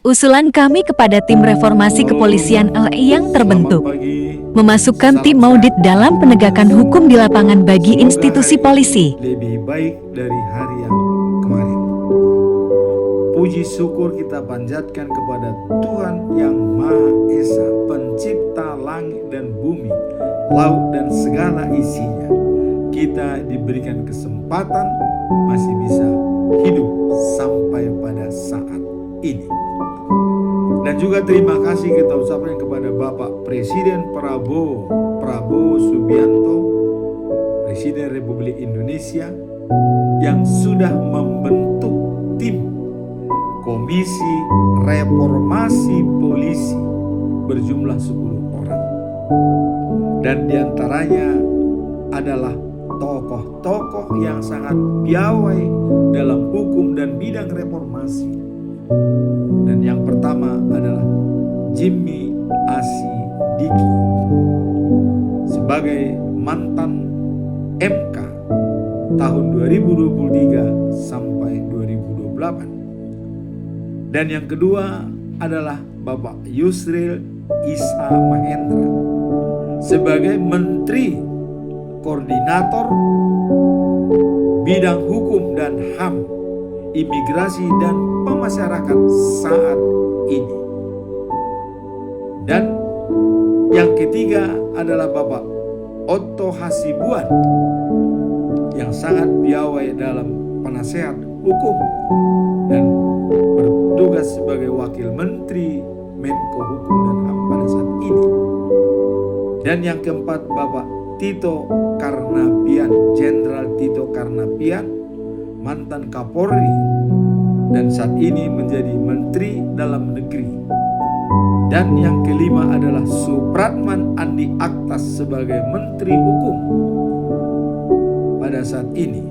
Usulan kami kepada tim reformasi kepolisian LI yang terbentuk, memasukkan tim audit dalam penegakan hukum di lapangan bagi institusi polisi. Lebih baik dari hari yang kemarin. Puji syukur kita panjatkan kepada Tuhan yang Maha Esa, pencipta langit dan bumi, laut dan segala isinya. Kita diberikan kesempatan masih bisa hidup sampai pada saat ini. Dan juga terima kasih kita ucapkan kepada Bapak Presiden Prabowo Subianto, Presiden Republik Indonesia, yang sudah membentuk tim Komisi Reformasi Polisi berjumlah 10 orang. Dan diantaranya adalah tokoh-tokoh yang sangat piawai dalam hukum dan bidang reformasi. Dan yang pertama adalah Jimmy Asidiki sebagai mantan MK tahun 2023 sampai 2028. Dan yang kedua adalah Bapak Yusril Isa Mahendra sebagai Menteri Koordinator Bidang Hukum dan HAM, Imigrasi dan Pemasyarakat saat ini. Dan yang ketiga adalah Bapak Otto Hasibuan yang sangat piawai dalam penasehat hukum dan bertugas sebagai Wakil Menteri Menko Hukum dan HAM pada saat ini. Dan yang keempat Bapak Tito Karnavian, Jenderal Tito Karnavian, mantan Kapolri dan saat ini menjadi Menteri Dalam Negeri. Dan yang kelima adalah Supratman Andi Aktas sebagai Menteri Hukum pada saat ini.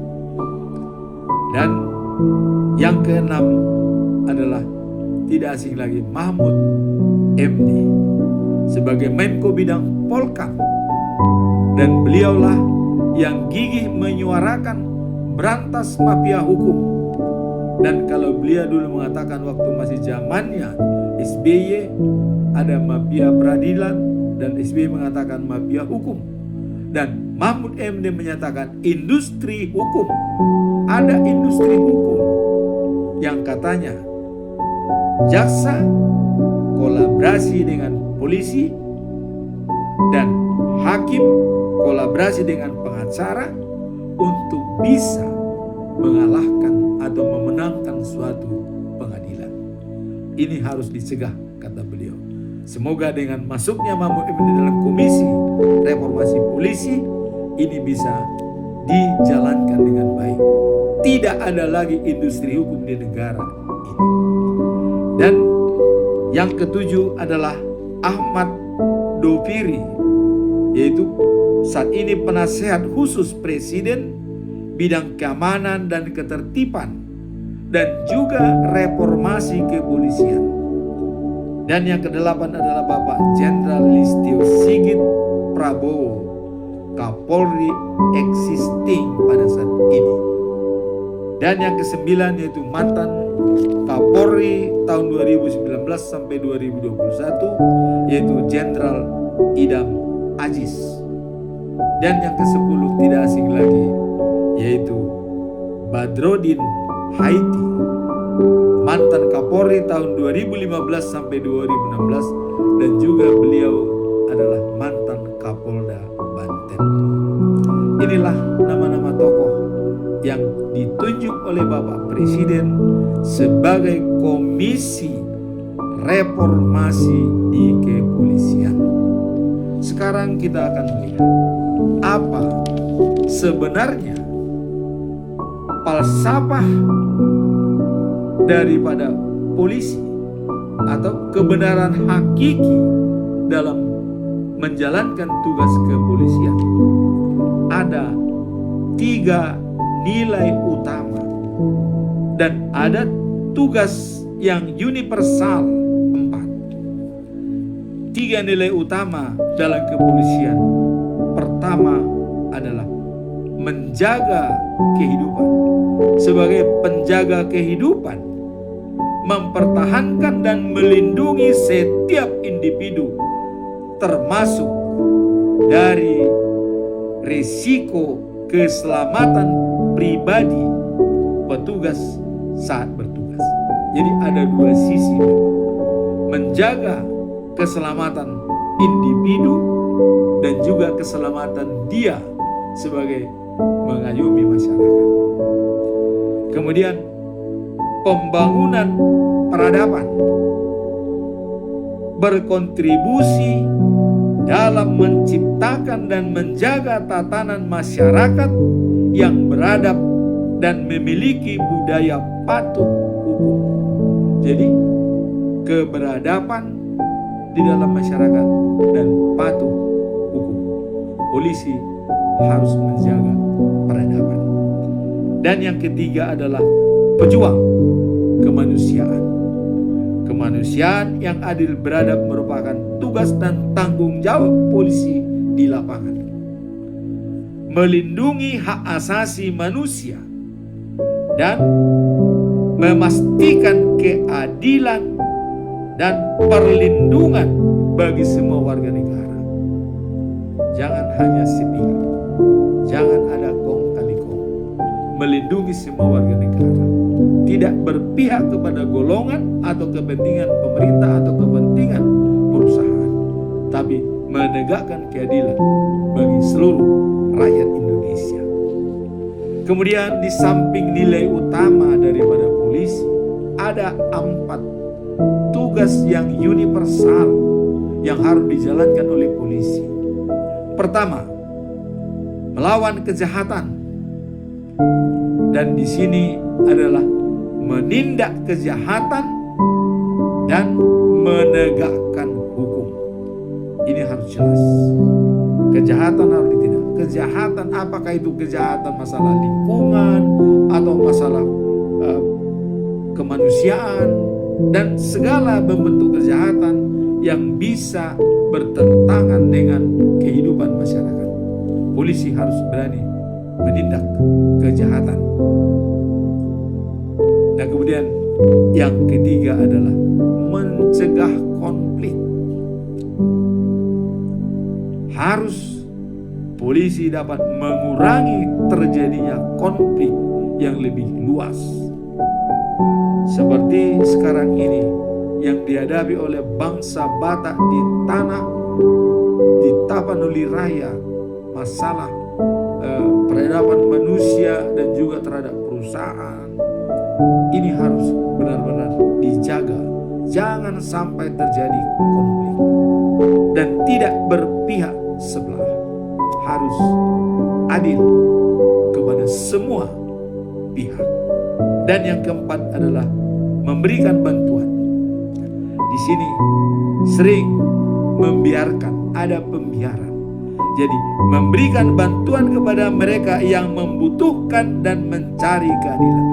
Dan yang keenam adalah tidak asing lagi Mahfud MD sebagai Menko Bidang Polkam. Dan beliaulah yang gigih menyuarakan berantas mafia hukum. Dan kalau beliau dulu mengatakan waktu masih zamannya SBY ada mafia peradilan dan SBY mengatakan mafia hukum. Dan Mahfud MD menyatakan industri hukum. Ada industri hukum yang katanya jaksa kolaborasi dengan polisi dan hakim kolaborasi dengan pengacara untuk bisa mengalahkan atau memenangkan suatu pengadilan. Ini harus dicegah, kata beliau. Semoga dengan masuknya Mahfud MD dalam Komisi Reformasi Polisi ini bisa dijalankan dengan baik. Tidak ada lagi industri hukum di negara ini. Dan yang ketujuh adalah Ahmad Doviri, yaitu saat ini penasehat khusus Presiden bidang keamanan dan ketertiban dan juga reformasi kepolisian. Dan yang kedelapan adalah Bapak Jenderal Listio Sigit Prabowo, Kapolri existing pada saat ini. Dan yang kesembilan yaitu mantan Kapolri tahun 2019 sampai 2021 yaitu Jenderal Idam Aziz. Dan yang ke-10 tidak asing lagi yaitu Badrodin Haiti, mantan Kapolri tahun 2015 sampai 2016 dan juga beliau adalah mantan Kapolda Banten. Inilah nama-nama tokoh yang ditunjuk oleh Bapak Presiden sebagai Komisi Reformasi di Kepolisian. Sekarang kita akan melihat apa sebenarnya falsafah daripada polisi atau kebenaran hakiki dalam menjalankan tugas kepolisian. Ada 3 nilai utama dan ada tugas yang universal 4. 3 nilai utama dalam kepolisian. Pertama adalah menjaga kehidupan. Sebagai penjaga kehidupan, mempertahankan dan melindungi setiap individu, termasuk dari risiko keselamatan pribadi petugas saat bertugas. Jadi ada dua sisi, menjaga keselamatan individu dan juga keselamatan dia sebagai mengayomi masyarakat. Kemudian pembangunan peradaban berkontribusi dalam menciptakan dan menjaga tatanan masyarakat yang beradab dan memiliki budaya patuh hukum. Jadi keberadaban di dalam masyarakat dan patuh hukum. Polisi harus menjaga peradaban. Dan yang ketiga adalah pejuang kemanusiaan. Kemanusiaan yang adil beradab merupakan tugas dan tanggung jawab polisi di lapangan. Melindungi hak asasi manusia dan memastikan keadilan dan perlindungan bagi semua warga negara. Jangan hanya sepihak, jangan ada kong kali kong. Melindungi semua warga negara, tidak berpihak kepada golongan atau kepentingan pemerintah atau kepentingan perusahaan, tapi menegakkan keadilan bagi seluruh rakyat Indonesia. Kemudian di samping nilai utama daripada polisi, ada 4 tugas yang universal yang harus dijalankan oleh polisi. Pertama, melawan kejahatan. Dan di sini adalah menindak kejahatan dan menegakkan hukum. Ini harus jelas. Kejahatan harus ditindak. Kejahatan, apakah itu kejahatan masalah lingkungan atau masalah kemanusiaan dan segala bentuk kejahatan yang bisa bertentangan dengan kehidupan masyarakat. Polisi harus berani menindak kejahatan. Dan kemudian yang ketiga adalah mencegah konflik. Harus polisi dapat mengurangi terjadinya konflik yang lebih luas. Seperti sekarang ini yang dihadapi oleh bangsa Batak di Tapanuli Raya, masalah peradaban manusia dan juga terhadap perusahaan. Ini harus benar-benar dijaga, jangan sampai terjadi konflik dan tidak berpihak sebelah, harus adil kepada semua pihak. Dan yang keempat adalah memberikan bantuan. Di sini sering membiarkan, ada pembiaran. Jadi memberikan bantuan kepada mereka yang membutuhkan dan mencari keadilan.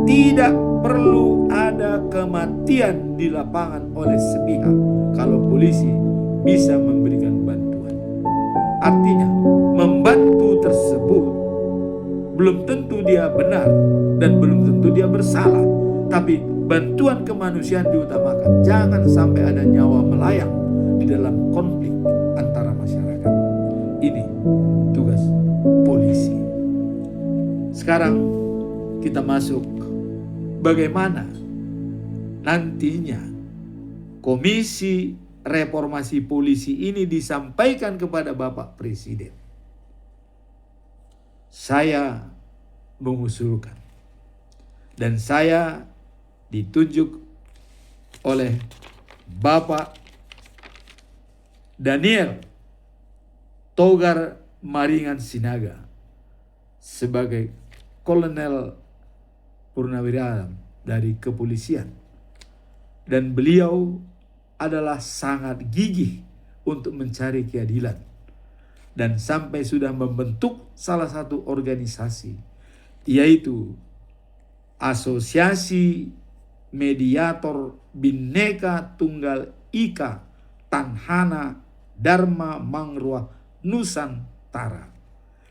Tidak perlu ada kematian di lapangan oleh sepihak kalau polisi bisa memberikan bantuan. Artinya membantu tersebut belum tentu dia benar dan belum tentu dia bersalah, tapi bantuan kemanusiaan diutamakan. Jangan sampai ada nyawa melayang di dalam konflik antara masyarakat. Ini tugas polisi. Sekarang kita masuk bagaimana nantinya Komisi Reformasi Polisi ini disampaikan kepada Bapak Presiden. Saya mengusulkan dan saya ditunjuk oleh Bapak Daniel Togar Maringan Sinaga sebagai Kolonel Purnawirawan dari kepolisian, dan beliau adalah sangat gigih untuk mencari keadilan dan sampai sudah membentuk salah satu organisasi, yaitu Asosiasi Mediator Bhinneka Tunggal Ika Tanhana Dharma Mangruah Nusantara,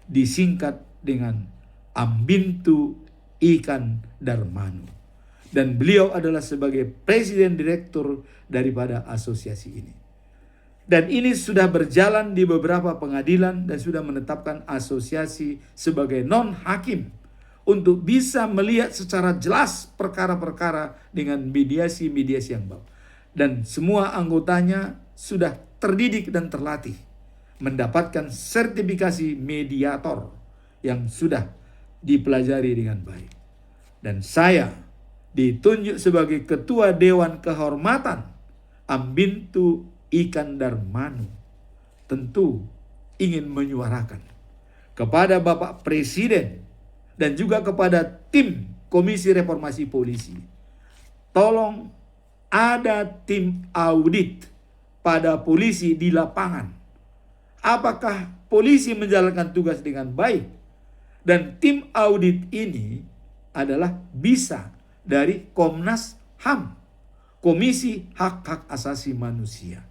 disingkat dengan Ambintu Ikan Darmanu. Dan beliau adalah sebagai presiden direktur daripada asosiasi ini. Dan ini sudah berjalan di beberapa pengadilan dan sudah menetapkan asosiasi sebagai non-hakim untuk bisa melihat secara jelas perkara-perkara dengan mediasi-mediasi yang baik. Dan semua anggotanya sudah terdidik dan terlatih, mendapatkan sertifikasi mediator yang sudah dipelajari dengan baik. Dan saya ditunjuk sebagai Ketua Dewan Kehormatan Ambintu Ikan Darmanu, tentu ingin menyuarakan kepada Bapak Presiden dan juga kepada tim Komisi Reformasi Polisi, tolong ada tim audit pada polisi di lapangan. Apakah polisi menjalankan tugas dengan baik? Dan tim audit ini adalah bisa dari Komnas HAM, Komisi Hak-Hak Asasi Manusia.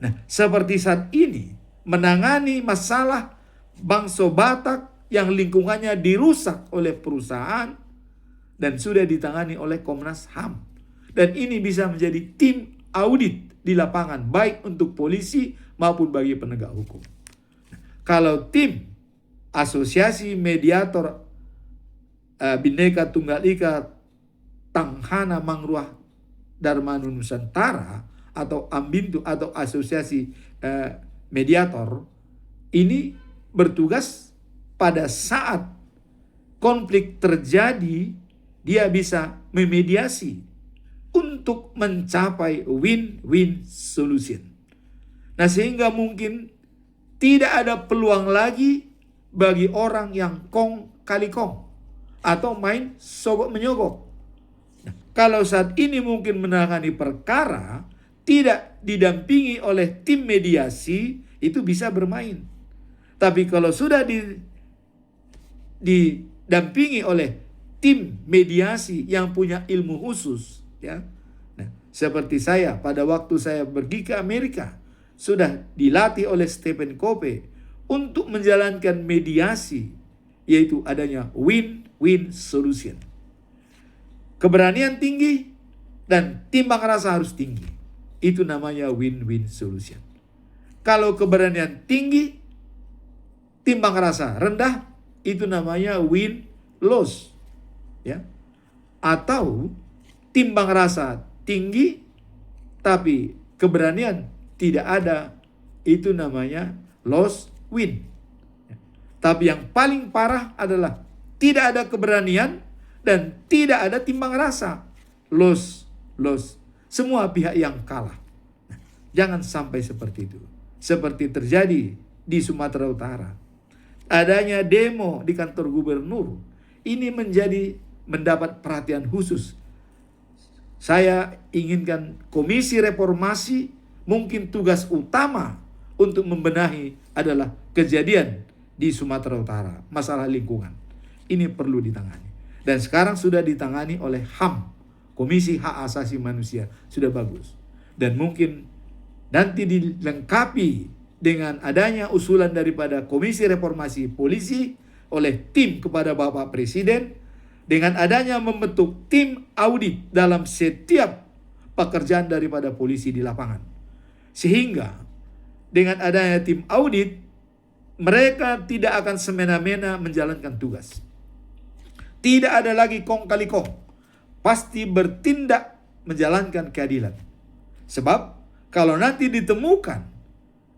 Nah, seperti saat ini menangani masalah Bangsa Batak yang lingkungannya dirusak oleh perusahaan dan sudah ditangani oleh Komnas HAM. Dan ini bisa menjadi tim audit di lapangan, baik untuk polisi maupun bagi penegak hukum. Kalau tim Asosiasi Mediator Bhinneka Tunggal Ika Tanghana Mangruah Darmanu Nusantara atau Ambintu atau Asosiasi Mediator ini bertugas pada saat konflik terjadi, dia bisa memediasi untuk mencapai win-win solution. Nah, sehingga mungkin tidak ada peluang lagi bagi orang yang kong kali kong atau main sogok menyogok. Nah, kalau saat ini mungkin menangani perkara tidak didampingi oleh tim mediasi, itu bisa bermain. Tapi kalau sudah didampingi oleh tim mediasi yang punya ilmu khusus, ya. Nah, seperti saya pada waktu saya pergi ke Amerika, sudah dilatih oleh Stephen Covey untuk menjalankan mediasi, yaitu adanya win-win solution. Keberanian tinggi dan timbang rasa harus tinggi. Itu namanya win-win solution. Kalau keberanian tinggi, timbang rasa rendah, itu namanya win-loss. Ya. Atau timbang rasa tinggi, tapi keberanian tidak ada, itu namanya loss-win. Ya. Tapi yang paling parah adalah tidak ada keberanian dan tidak ada timbang rasa. Loss. Semua pihak yang kalah. Nah, jangan sampai seperti itu. Seperti terjadi di Sumatera Utara. Adanya demo di kantor gubernur. Ini mendapat perhatian khusus. Saya inginkan Komisi Reformasi, mungkin tugas utama untuk membenahi adalah kejadian di Sumatera Utara. Masalah lingkungan. Ini perlu ditangani. Dan sekarang sudah ditangani oleh HAM. Komisi Hak Asasi Manusia sudah bagus. Dan mungkin nanti dilengkapi dengan adanya usulan daripada Komisi Reformasi Polisi oleh tim kepada Bapak Presiden, dengan adanya membentuk tim audit dalam setiap pekerjaan daripada polisi di lapangan. Sehingga dengan adanya tim audit, mereka tidak akan semena-mena menjalankan tugas. Tidak ada lagi kong kali kong. Pasti bertindak menjalankan keadilan. Sebab kalau nanti ditemukan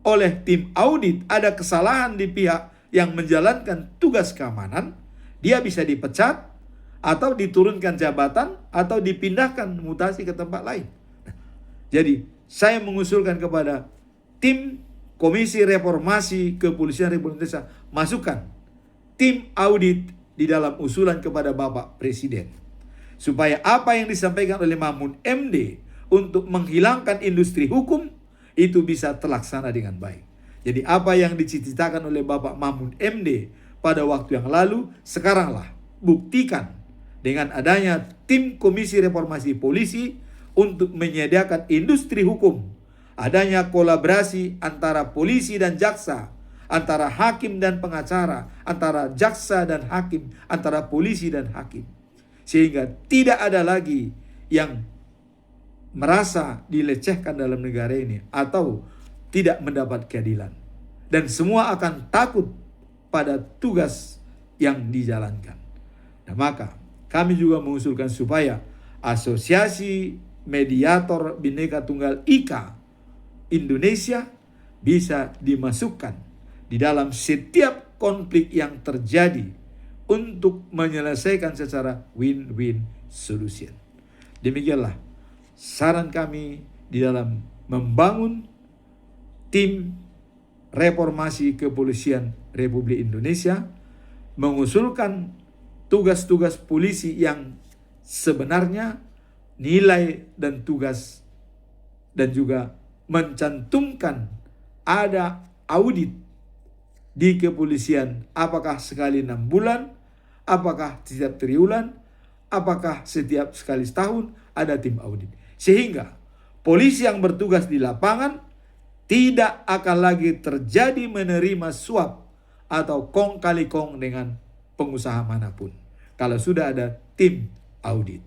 oleh tim audit ada kesalahan di pihak yang menjalankan tugas keamanan, dia bisa dipecat atau diturunkan jabatan atau dipindahkan mutasi ke tempat lain. Nah, jadi saya mengusulkan kepada tim Komisi Reformasi Kepolisian Republik Indonesia, masukkan tim audit di dalam usulan kepada Bapak Presiden. Supaya apa yang disampaikan oleh Mahmud MD untuk menghilangkan industri hukum itu bisa terlaksana dengan baik. Jadi apa yang dicita-citakan oleh Bapak Mahmud MD pada waktu yang lalu, sekaranglah buktikan dengan adanya tim Komisi Reformasi Polisi untuk menyediakan industri hukum. Adanya kolaborasi antara polisi dan jaksa, antara hakim dan pengacara, antara jaksa dan hakim, antara polisi dan hakim. Sehingga tidak ada lagi yang merasa dilecehkan dalam negara ini atau tidak mendapat keadilan. Dan semua akan takut pada tugas yang dijalankan. Nah, maka kami juga mengusulkan supaya Asosiasi Mediator Bhinneka Tunggal Ika Indonesia bisa dimasukkan di dalam setiap konflik yang terjadi untuk menyelesaikan secara win-win solution. Demikianlah saran kami di dalam membangun tim reformasi kepolisian Republik Indonesia, mengusulkan tugas-tugas polisi yang sebenarnya, nilai dan tugas, dan juga mencantumkan ada audit di kepolisian, apakah sekali 6 bulan, apakah setiap triwulan, apakah setiap sekali setahun ada tim audit. Sehingga polisi yang bertugas di lapangan tidak akan lagi terjadi menerima suap atau kong kali kong dengan pengusaha manapun kalau sudah ada tim audit.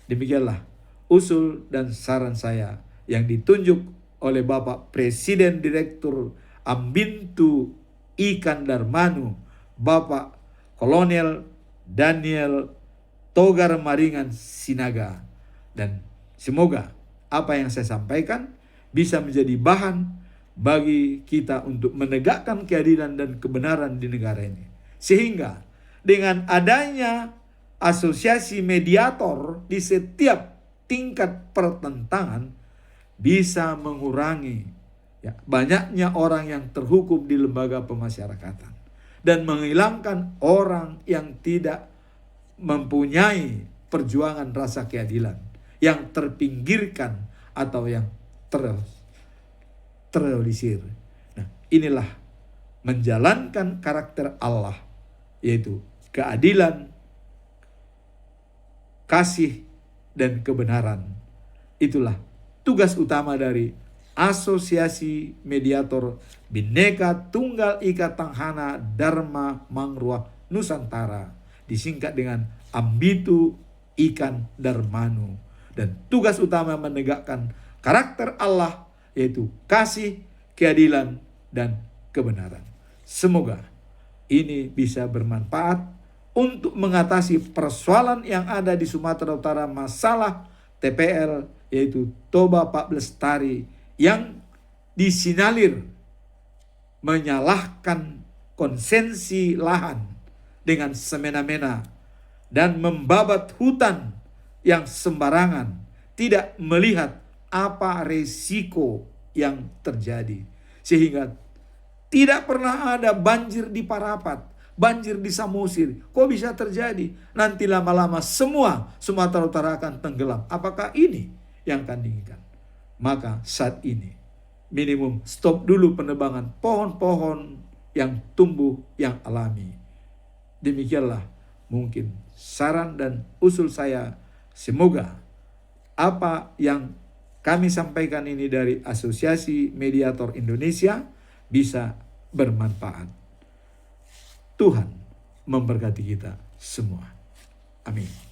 Demikianlah usul dan saran saya yang ditunjuk oleh Bapak Presiden Direktur Ambintu Ikan Darmanu, Bapak Kolonel Daniel Togar Maringan Sinaga. Dan semoga apa yang saya sampaikan bisa menjadi bahan bagi kita untuk menegakkan keadilan dan kebenaran di negara ini. Sehingga dengan adanya asosiasi mediator di setiap tingkat pertentangan bisa mengurangi banyaknya orang yang terhukum di lembaga pemasyarakatan dan menghilangkan orang yang tidak mempunyai perjuangan rasa keadilan, yang terpinggirkan atau yang terrealisir. Nah, inilah menjalankan karakter Allah, yaitu keadilan, kasih, dan kebenaran. Itulah tugas utama dari Asosiasi Mediator Bhinneka Tunggal Ika Tanghana Dharma Mangruah Nusantara, disingkat dengan Ambitu Ikan Darmanu. Dan tugas utama menegakkan karakter Allah, yaitu kasih, keadilan, dan kebenaran. Semoga ini bisa bermanfaat untuk mengatasi persoalan yang ada di Sumatera Utara, masalah TPL, yaitu Toba Pak Lestari, yang disinyalir menyalahkan konsensi lahan dengan semena-mena dan membabat hutan yang sembarangan, tidak melihat apa resiko yang terjadi, sehingga tidak pernah ada banjir di Parapat, banjir di Samosir. Kok bisa terjadi? Nanti lama-lama semua Sumatera Utara akan tenggelam. Apakah ini yang akan diinginkan? Maka saat ini minimum stop dulu penebangan pohon-pohon yang tumbuh yang alami. Demikianlah mungkin saran dan usul saya. Semoga apa yang kami sampaikan ini dari Asosiasi Mediator Indonesia bisa bermanfaat. Tuhan memberkati kita semua. Amin.